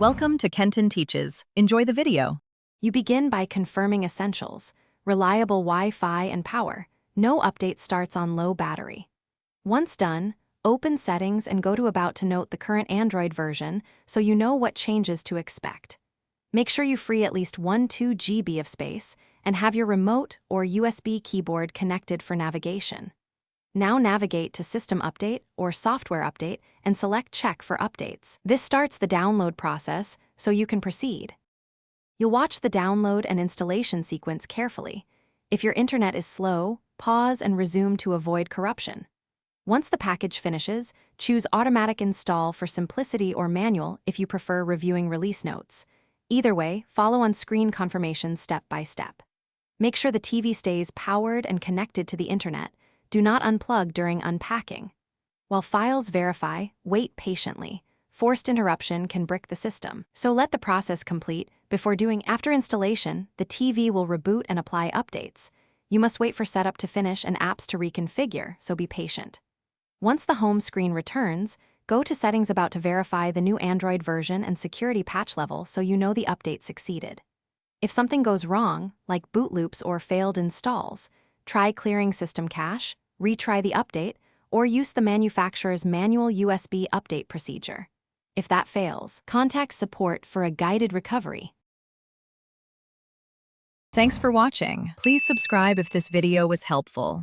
Welcome to Kenton Teaches. Enjoy the video. You begin by confirming essentials: reliable Wi-Fi and power. No update starts on low battery. Once done, open Settings and go to About to note the current Android version so you know what changes to expect. Make sure you free at least 1-2 GB of space and have your remote or USB keyboard connected for navigation. Now navigate to System Update or Software Update and select Check for updates. This starts the download process so you can proceed. You'll watch the download and installation sequence carefully. If your internet is slow, pause and resume to avoid corruption. Once the package finishes, choose Automatic Install for simplicity or manual if you prefer reviewing release notes. Either way, follow on-screen confirmations step by step. Make sure the TV stays powered and connected to the internet. Do not unplug during unpacking. While files verify, wait patiently. Forced interruption can brick the system, so let the process complete before doing. After installation, the TV will reboot and apply updates. You must wait for setup to finish and apps to reconfigure, so be patient. Once the home screen returns, go to Settings About to verify the new Android version and security patch level so you know the update succeeded. If something goes wrong, like boot loops or failed installs, try clearing system cache, retry the update, or use the manufacturer's manual USB update procedure. If that fails, contact support for a guided recovery. Thanks for watching. Please subscribe if this video was helpful.